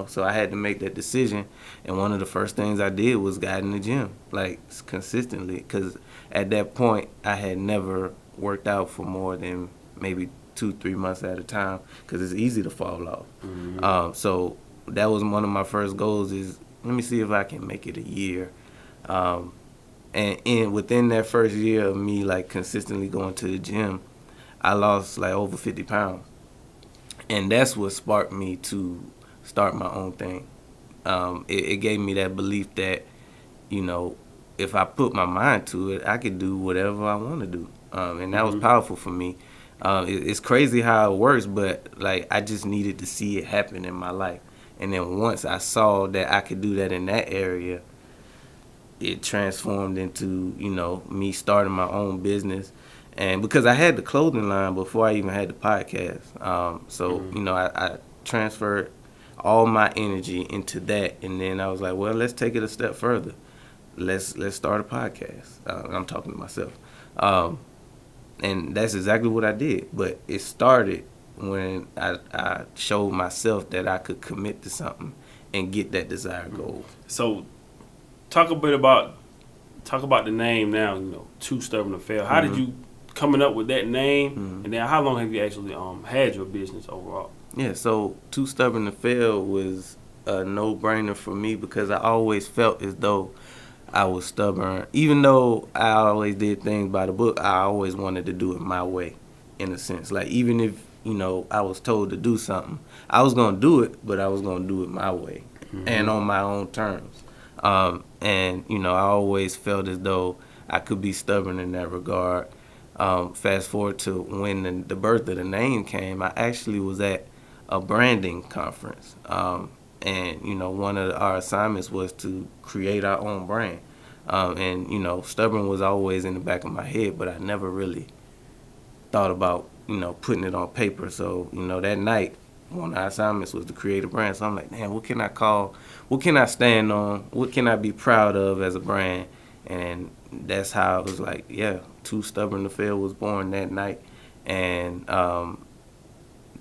[SPEAKER 2] So I had to make that decision, and one of the first things I did was got in the gym, like, consistently, because at that point I had never worked out for more than maybe 2-3 months at a time, because it's easy to fall off. So that was one of my first goals, is let me see if I can make it a year. And within that first year of me, like, consistently going to the gym, I lost like over 50 pounds, and that's what sparked me to start my own thing. It gave me that belief that, if I put my mind to it, I could do whatever I want to do. And that was powerful for me. It's crazy how it works, but, like, I just needed to see it happen in my life. And then once I saw that I could do that in that area, it transformed into, me starting my own business. And because I had the clothing line before I even had the podcast. I transferred all my energy into that, and then I was like, well, let's take it a step further. Let's start a podcast. I'm talking to myself, and that's exactly what I did. But it started when I showed myself that I could commit to something and get that desired goal.
[SPEAKER 1] So, talk about the name now. Too Stubborn to Fail. How did you coming up with that name, and then how long have you actually had your business overall?
[SPEAKER 2] Yeah, so Too Stubborn to Fail was a no-brainer for me because I always felt as though I was stubborn. Even though I always did things by the book, I always wanted to do it my way, in a sense. Like, even if, I was told to do something, I was going to do it, but I was going to do it my way and on my own terms. I always felt as though I could be stubborn in that regard. Fast forward to when the birth of the name came, I actually was at a branding conference. One of our assignments was to create our own brand. Stubborn was always in the back of my head, but I never really thought about, putting it on paper. So, that night, one of our assignments was to create a brand. So I'm like, man, what can I call? What can I stand on? What can I be proud of as a brand? And that's how it was like, yeah, Too Stubborn to Fail was born that night. And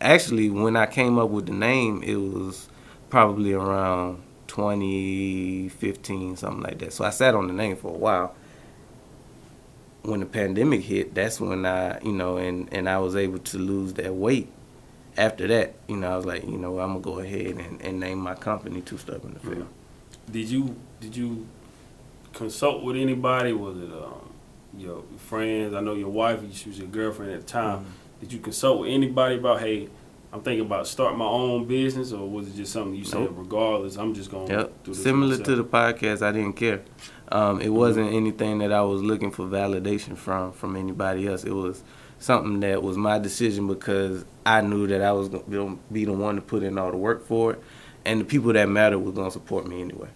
[SPEAKER 2] Actually, when I came up with the name, it was probably around 2015, something like that. So I sat on the name for a while. When the pandemic hit, that's when and I was able to lose that weight. After that, I was like, I'm gonna go ahead and name my company Too Stubborn to Fail.
[SPEAKER 1] Did you consult with anybody? Was it your friends? I know your wife, she was your girlfriend at the time. Mm-hmm. Did you consult with anybody about, hey, I'm thinking about starting my own business, or was it just something you said, regardless, I'm just going to do this
[SPEAKER 2] Similar
[SPEAKER 1] myself?
[SPEAKER 2] to the podcast, I didn't care. It wasn't anything that I was looking for validation from anybody else. It was something that was my decision because I knew that I was going to be the one to put in all the work for it, and the people that mattered was going to support me anyway.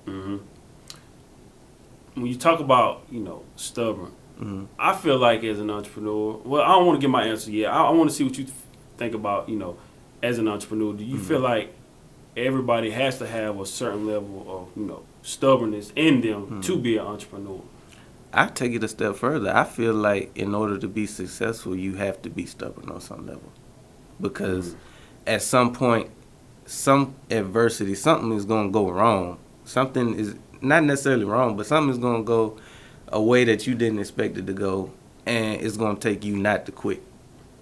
[SPEAKER 1] Mm-hmm. When you talk about, stubborn, mm-hmm. I feel like as an entrepreneur, well, I don't want to give my answer yet. I want to see what you think about, as an entrepreneur. Do you mm-hmm. feel like everybody has to have a certain level of, stubbornness in them mm-hmm. to be an entrepreneur?
[SPEAKER 2] I take it a step further. I feel like in order to be successful, you have to be stubborn on some level. Because mm-hmm. at some point, some adversity, something is going to go wrong. Something is not necessarily wrong, but something is going to go a way that you didn't expect it to go, and it's going to take you not to quit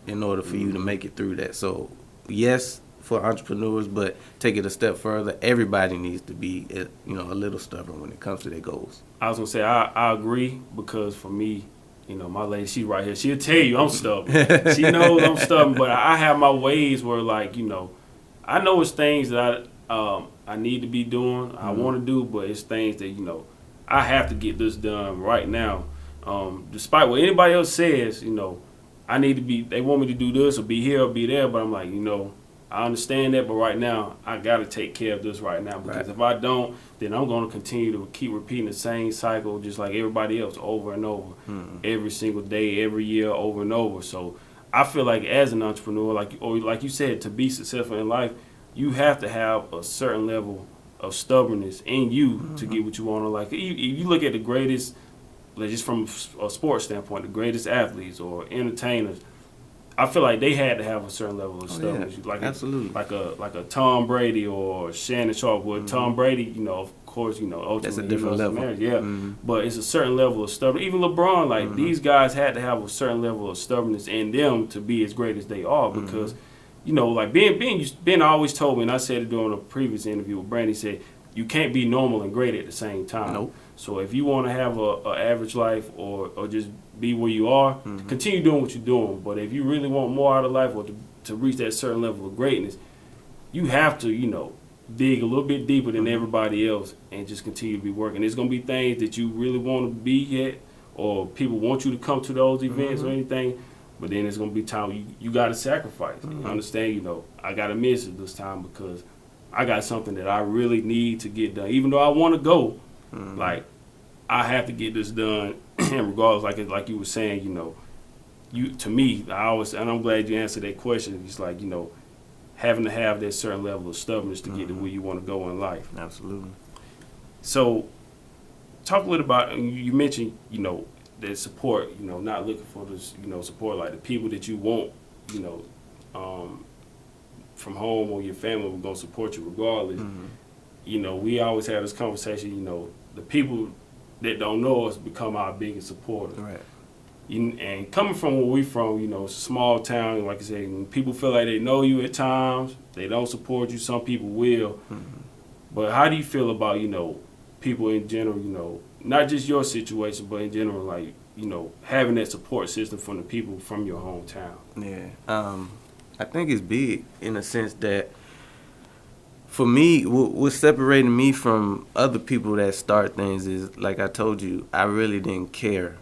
[SPEAKER 2] in order for mm-hmm. you to make it through that. So, yes, for entrepreneurs, but take it a step further. Everybody needs to be, a little stubborn when it comes to their goals.
[SPEAKER 1] I was going to say, I agree, because for me, my lady, she's right here. She'll tell you I'm stubborn. She knows I'm stubborn, but I have my ways where, like, I know it's things that I need to be doing, I mm-hmm. want to do, but it's things that, I have to get this done right now. Despite what anybody else says, I need to be, they want me to do this or be here or be there, but I'm like, I understand that, but right now, I got to take care of this right now, because if I don't, then I'm going to continue to keep repeating the same cycle just like everybody else over and over, every single day, every year, over and over. So I feel like as an entrepreneur, like you said, to be successful in life, you have to have a certain level of stubbornness in you to get what you want. Like, if you look at the greatest, just from a sports standpoint, the greatest athletes or entertainers, I feel like they had to have a certain level of stubbornness.
[SPEAKER 2] Yeah, absolutely.
[SPEAKER 1] Like a Tom Brady or Shannon Sharp. With Tom Brady, of course, ultimately,
[SPEAKER 2] that's a different level.
[SPEAKER 1] Yeah, but it's a certain level of stubbornness. Even LeBron, these guys had to have a certain level of stubbornness in them to be as great as they are, because Ben always told me, and I said it during a previous interview with Brandon, he said, you can't be normal and great at the same time.
[SPEAKER 2] Nope.
[SPEAKER 1] So if you want to have a average life or just be where you are, continue doing what you're doing. But if you really want more out of life, or to reach that certain level of greatness, you have to, dig a little bit deeper than everybody else and just continue to be working. There's going to be things that you really want to be at, or people want you to come to those events or anything. But then it's going to be time you got to sacrifice. You understand, I got to miss it this time because I got something that I really need to get done. Even though I want to go, like, I have to get this done. And regardless, like you were saying, to me, and I'm glad you answered that question. It's like, having to have that certain level of stubbornness to get to where you want to go in life.
[SPEAKER 2] Absolutely. So,
[SPEAKER 1] talk a little about, you mentioned, that support, not looking for this, support, like the people that you want, from home or your family will go support you regardless. We always have this conversation, the people that don't know us become our biggest supporters.
[SPEAKER 2] Right.
[SPEAKER 1] And coming from where we from, it's a small town, like I said, when people feel like they know you at times, they don't support you, some people will. But how do you feel about, people in general, not just your situation, but in general, like, having that support system from the people from your hometown?
[SPEAKER 2] Yeah. I think it's big in a sense that, for me, what's separating me from other people that start things is, like I told you, I really didn't care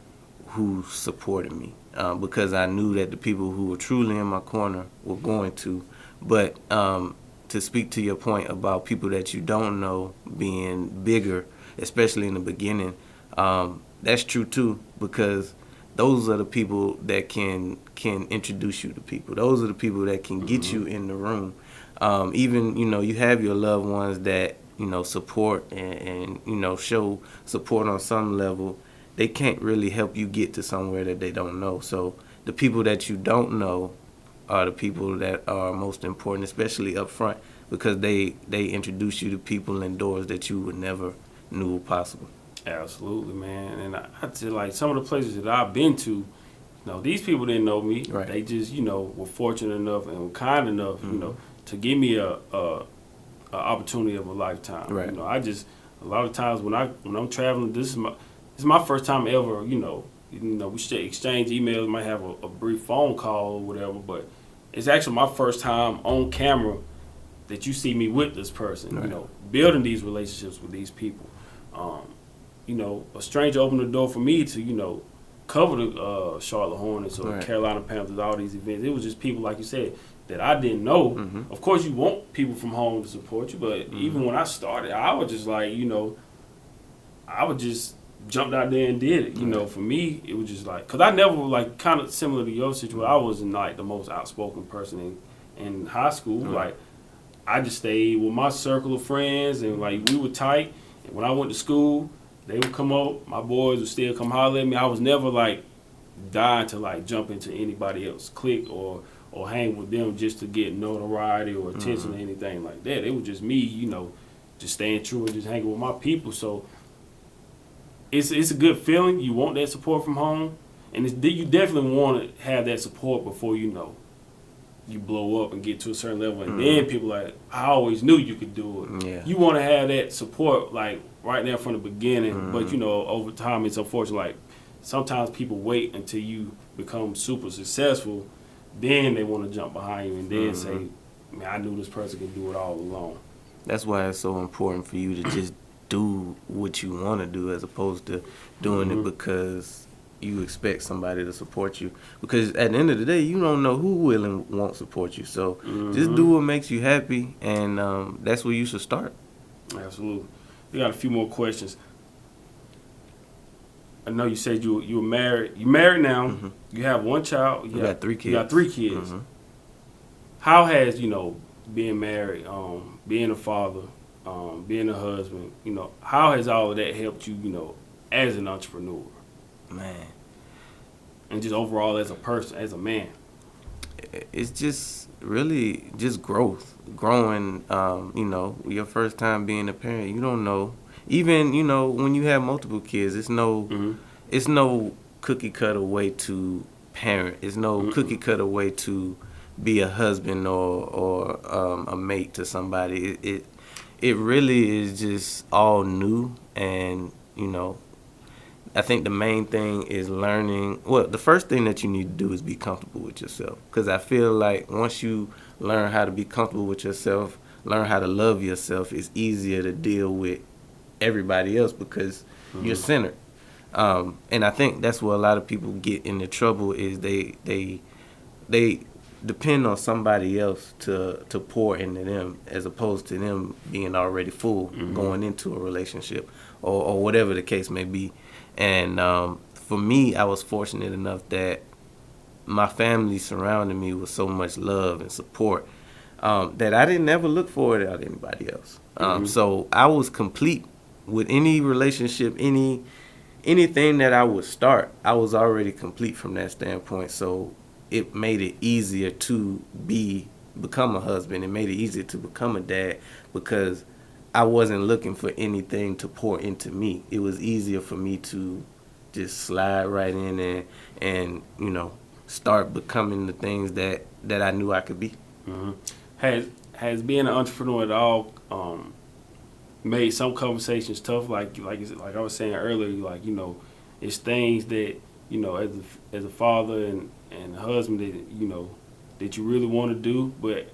[SPEAKER 2] who supported me because I knew that the people who were truly in my corner were going to. But to speak to your point about people that you don't know being bigger, especially in the beginning, that's true too, because those are the people that can introduce you to people. Those are the people that can get you in the room. Even, you have your loved ones that, support and show support on some level. They can't really help you get to somewhere that they don't know. So the people that you don't know, are the people that are most important, especially up front, because they introduce you to people and doors that you would never knew were possible.
[SPEAKER 1] Absolutely, man. And I tell like some of the places that I've been to, these people didn't know me.
[SPEAKER 2] Right.
[SPEAKER 1] They just, were fortunate enough and were kind enough, to give me a opportunity of a lifetime.
[SPEAKER 2] Right.
[SPEAKER 1] I just a lot of times when I'm traveling, this is my first time ever. We should exchange emails, might have a brief phone call or whatever, but it's actually my first time on camera that you see me with this person.
[SPEAKER 2] Right.
[SPEAKER 1] Building these relationships with these people. A stranger opened the door for me to cover the Charlotte Hornets or
[SPEAKER 2] Right.
[SPEAKER 1] Carolina Panthers, all these events. It was just people, like you said, that I didn't know.
[SPEAKER 2] Mm-hmm.
[SPEAKER 1] Of course, you want people from home to support you, but even when I started, I was just like, I would just jumped out there and did it.
[SPEAKER 2] Right.
[SPEAKER 1] For me, it was just like, because I never, like, kind of similar to your situation, I wasn't like the most outspoken person in high school.
[SPEAKER 2] Right.
[SPEAKER 1] Like, I just stayed with my circle of friends, and like we were tight. And when I went to school, they would come up. My boys would still come holler at me. I was never like dying to like jump into anybody else's clique or hang with them just to get notoriety or attention or anything like that. It was just me, just staying true and just hanging with my people. So it's a good feeling. You want that support from home, and you definitely want to have that support before you blow up and get to a certain level, and then people like, I always knew you could do it.
[SPEAKER 2] Yeah.
[SPEAKER 1] You want to have that support like right there from the beginning, but over time it's unfortunate. Like sometimes people wait until you become super successful, then they want to jump behind you and then say, man, I knew this person could do it all alone.
[SPEAKER 2] That's why it's so important for you to just do what you want to do as opposed to doing it because you expect somebody to support you. Because at the end of the day, you don't know who will and won't support you. So just do what makes you happy, and that's where you should start.
[SPEAKER 1] Absolutely. We got a few more questions. I know you said you were married. You're married now. You have one child.
[SPEAKER 2] You got 3 kids.
[SPEAKER 1] You got 3 kids. How has, being married, being a father, being a husband, how has all of that helped you, as an entrepreneur?
[SPEAKER 2] Man.
[SPEAKER 1] And just overall as a person, as a man?
[SPEAKER 2] It's just really just growing. Your first time being a parent, you don't know. Even when you have multiple kids, it's no cookie cutter way to parent. It's no cookie cutter way to be a husband or a mate to somebody. It really is just all new, and I think the main thing is learning. Well, the first thing that you need to do is be comfortable with yourself. Because I feel like once you learn how to be comfortable with yourself, learn how to love yourself, it's easier to deal with everybody else because you're centered. And I think that's where a lot of people get into trouble is they depend on somebody else to pour into them as opposed to them being already full going into a relationship or whatever the case may be. And for me, I was fortunate enough that my family surrounded me with so much love and support that I didn't ever look for it out of anybody else. So I was complete with any relationship, anything that I would start. I was already complete from that standpoint. So it made it easier to become a husband. It made it easier to become a dad because I wasn't looking for anything to pour into me. It was easier for me to just slide right in and start becoming the things that I knew I could be.
[SPEAKER 1] Has being an entrepreneur at all made some conversations tough? Like I was saying earlier, it's things that as a father and a husband that you really want to do, but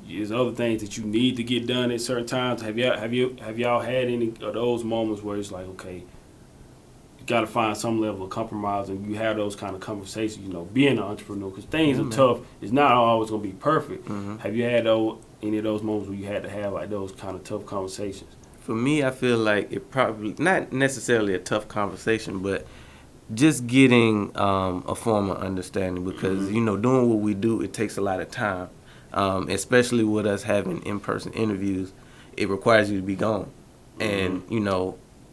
[SPEAKER 1] there's other things that you need to get done at certain times. Have y'all had any of those moments where it's like, okay, you got to find some level of compromise, and you have those kind of conversations, being an entrepreneur, because things are tough. It's not always going to be perfect. Have you had any of those moments where you had to have like those kind of tough conversations?
[SPEAKER 2] For me, I feel like it probably, not necessarily a tough conversation, but just getting a form of understanding because, doing what we do, it takes a lot of time. Especially with us having in-person interviews, it requires you to be gone. And,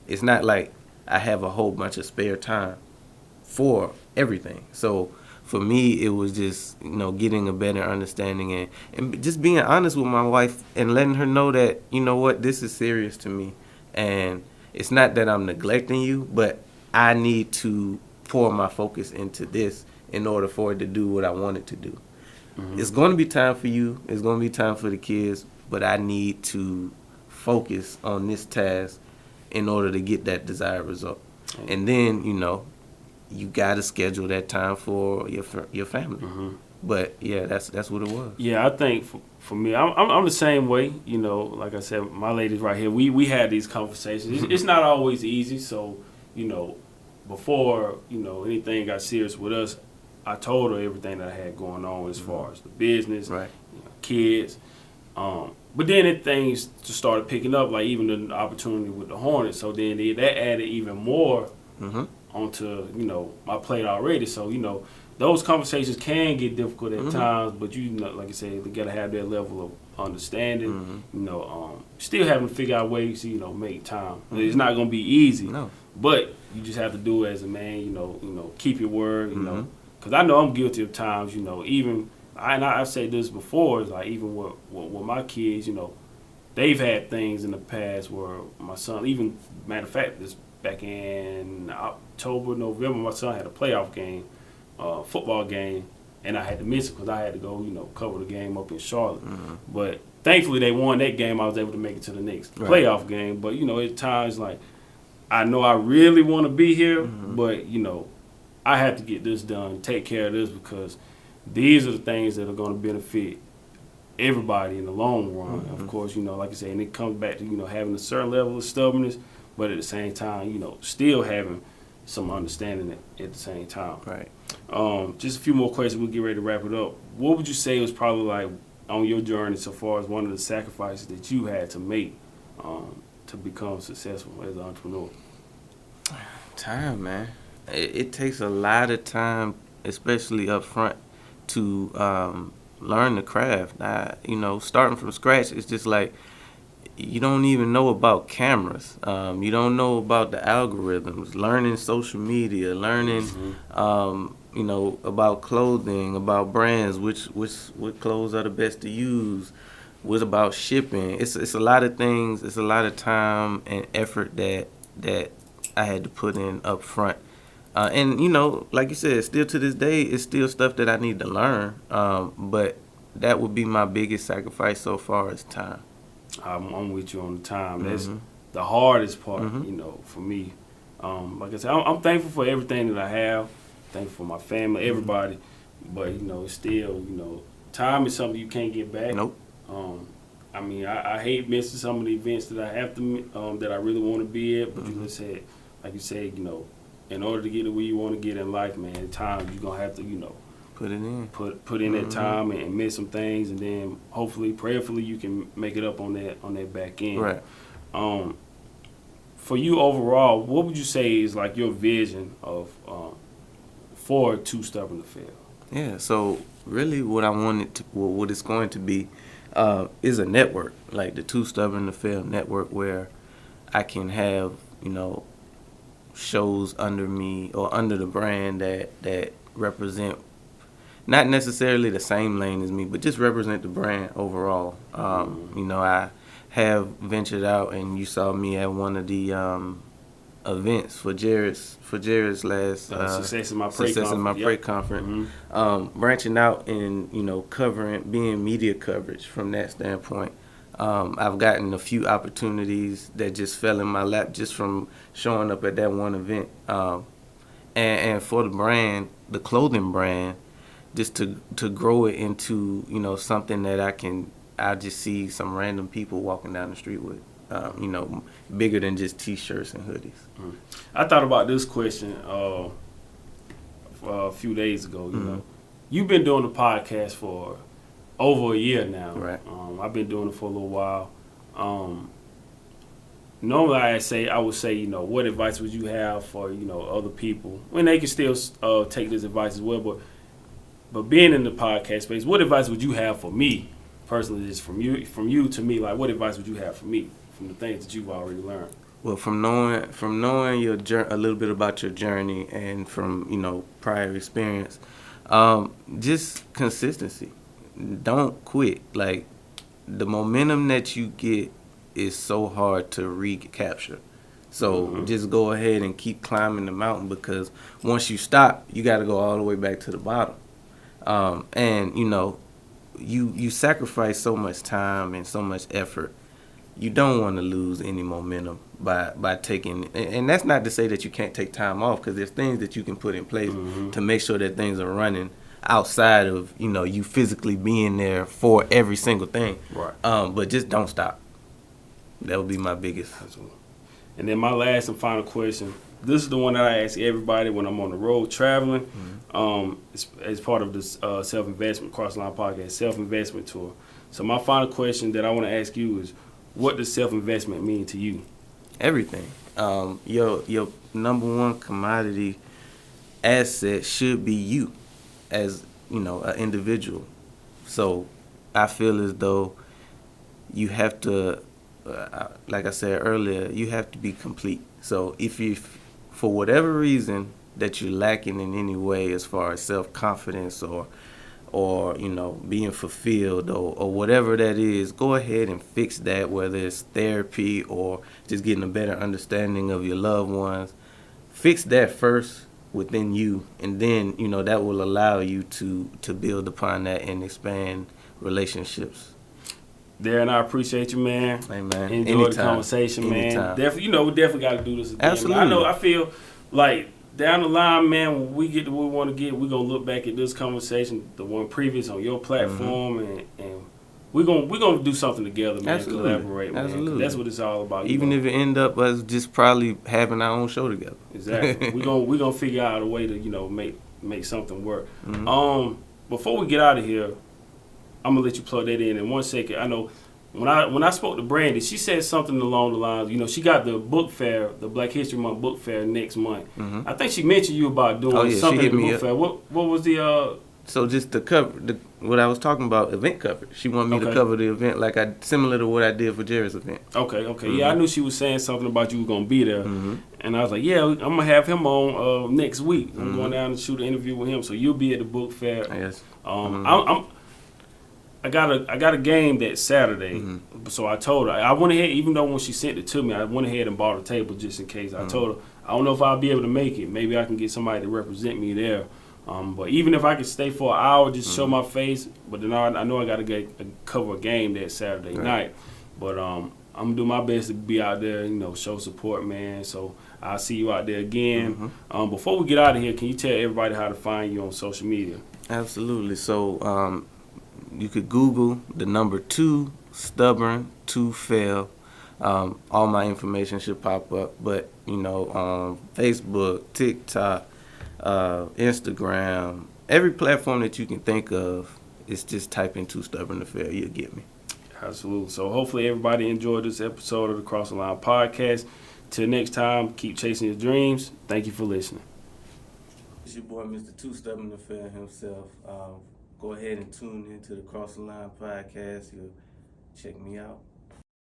[SPEAKER 2] it's not like I have a whole bunch of spare time for everything. So for me, it was just, getting a better understanding and just being honest with my wife and letting her know that, this is serious to me. And it's not that I'm neglecting you, but I need to pour my focus into this in order for it to do what I want it to do. Mm-hmm. It's going to be time for you. It's going to be time for the kids, but I need to focus on this task in order to get that desired result. Mm-hmm. And then, you got to schedule that time for your family. Mm-hmm. But yeah, that's what it was.
[SPEAKER 1] Yeah, I think for me, I'm the same way. Like I said, my ladies right here, we had these conversations. It's not always easy. So, before anything got serious with us, I told her everything that I had going on as far as the business,
[SPEAKER 2] right,
[SPEAKER 1] kids. But then things just started picking up, like even the opportunity with the Hornets. So then that added even more onto my plate already. So those conversations can get difficult at times, but like I said, you gotta have that level of understanding. Still having to figure out ways to make time. It's not gonna be easy, but you just have to do it as a man. Keep your word. Because I know I'm guilty of times. Even I've said this before. Is like even with my kids. They've had things in the past where my son, even matter of fact, this back in October, November, my son had a playoff game. Football game, and I had to miss it because I had to go, cover the game up in Charlotte. But thankfully, they won that game. I was able to make it to the next playoff game. But at times, like I know I really want to be here, but I have to get this done, take care of this because these are the things that are going to benefit everybody in the long run. Of course, like I say, and it comes back to having a certain level of stubbornness, but at the same time, still having some understanding at the same time.
[SPEAKER 2] Right.
[SPEAKER 1] Just a few more questions. We'll get ready to wrap it up. What would you say was probably like on your journey so far as one of the sacrifices that you had to make to become successful as an entrepreneur?
[SPEAKER 2] Time, man. It takes a lot of time, especially up front, to learn the craft. Starting from scratch, it's just like you don't even know about cameras. You don't know about the algorithms. Learning social media, learning, about clothing, about brands, what clothes are the best to use. What about shipping? It's a lot of things. It's a lot of time and effort that I had to put in up front. And like you said, still to this day, it's still stuff that I need to learn. But that would be my biggest sacrifice so far is time.
[SPEAKER 1] I'm with you on the time. That's the hardest part, for me. Like I said, I'm thankful for everything that I have. Thankful for my family, everybody. But, it's still, time is something you can't get back.
[SPEAKER 2] Nope.
[SPEAKER 1] I hate missing some of the events that I have to, that I really want to be at. But like you said, in order to get to where you want to get in life, man, time, you're going to have to,
[SPEAKER 2] put it in.
[SPEAKER 1] Put in that time and miss some things, and then hopefully, prayerfully, you can make it up on that back end.
[SPEAKER 2] Right.
[SPEAKER 1] For you overall, what would you say is like your vision of for Too Stubborn to Fail?
[SPEAKER 2] Yeah. So really, what it's going to be is a network, like the Too Stubborn to Fail network, where I can have shows under me or under the brand that represent not necessarily the same lane as me, but just represent the brand overall. I have ventured out, and you saw me at one of the events for Jared's last
[SPEAKER 1] Success in My
[SPEAKER 2] Prey conference. Branching out and covering, being media coverage from that standpoint. I've gotten a few opportunities that just fell in my lap just from showing up at that one event. And for the brand, the clothing brand, just to grow it into, something that I just see some random people walking down the street with, bigger than just T-shirts and hoodies.
[SPEAKER 1] I thought about this question a few days ago. You've been doing the podcast for over a year now.
[SPEAKER 2] Right.
[SPEAKER 1] I've been doing it for a little while. Normally I would say, what advice would you have for, other people when they can still take this advice as well, but being in the podcast space, what advice would you have for me personally, just from you to me, like what advice would you have for me from the things that you've already learned?
[SPEAKER 2] Well, from knowing your a little bit about your journey and from prior experience, Just consistency. Don't quit. Like, the momentum that you get is so hard to recapture. So just go ahead and keep climbing the mountain, because once you stop, you got to go all the way back to the bottom. And you sacrifice so much time and so much effort. You don't want to lose any momentum by taking, and that's not to say that you can't take time off, because there's things that you can put in place to make sure that things are running outside of you physically being there for every single thing.
[SPEAKER 1] Right.
[SPEAKER 2] But just don't stop. That would be my biggest.
[SPEAKER 1] And then my last and final question. This is the one that I ask everybody when I'm on the road traveling. As part of this self-investment, Cross the Line Podcast, self-investment tour. So my final question that I want to ask you is, what does self-investment mean to you?
[SPEAKER 2] Everything. Your number one commodity asset should be you as, an individual. So I feel as though you have to, like I said earlier, you have to be complete. So if you, for whatever reason that you're lacking in any way as far as self-confidence or being fulfilled or whatever that is, go ahead and fix that, whether it's therapy or just getting a better understanding of your loved ones. Fix that first within you, and then, that will allow you to build upon that and expand relationships.
[SPEAKER 1] Derrin, I appreciate you, man.
[SPEAKER 2] Hey, man.
[SPEAKER 1] Enjoy the conversation, man. Definitely, we definitely got to do this again.
[SPEAKER 2] Absolutely.
[SPEAKER 1] I feel like down the line, man, when we get to where we want to get, we're going to look back at this conversation, the one previous on your platform, and we're gonna do something together, man.
[SPEAKER 2] Absolutely.
[SPEAKER 1] Collaborate, man.
[SPEAKER 2] Absolutely.
[SPEAKER 1] That's what it's all about.
[SPEAKER 2] Even if it end up us just probably having our own show together.
[SPEAKER 1] Exactly. we're gonna figure out a way to make something work. Before we get out of here, I'm gonna let you plug that in 1 second. I know when I spoke to Brandy, she said something along the lines, she got the book fair, the Black History Month book fair next month. I think she mentioned you about doing something at the book fair. What was the
[SPEAKER 2] So just the cover, what I was talking about, event coverage. She wanted me to cover the event similar to what I did for Jerry's event.
[SPEAKER 1] Okay. Yeah, I knew she was saying something about you were going to be there. And I was like, yeah, I'm going to have him on next week. I'm going down to shoot an interview with him. So you'll be at the book fair.
[SPEAKER 2] Yes.
[SPEAKER 1] I got a game that Saturday. So I told her, I went ahead, even though when she sent it to me, I went ahead and bought a table just in case. I told her, I don't know if I'll be able to make it. Maybe I can get somebody to represent me there. But even if I could stay for an hour, just show my face, but then I know I got to cover a game that Saturday night. But I'm going to do my best to be out there, show support, man. So I'll see you out there again. Before we get out of here, can you tell everybody how to find you on social media?
[SPEAKER 2] Absolutely. So you could Google the number 2, stubborn, 2 fail. All my information should pop up. But, Facebook, TikTok, Instagram, every platform that you can think of, it's just type in 2 stubborn to fail, you'll get me.
[SPEAKER 1] Absolutely. So hopefully everybody enjoyed this episode of the Cross the Line Podcast. Till next time, keep chasing your dreams. Thank you for listening. It's your boy, Mr. 2 Stubborn to Fail himself. Go ahead and tune into the Cross the Line Podcast. You'll check me out.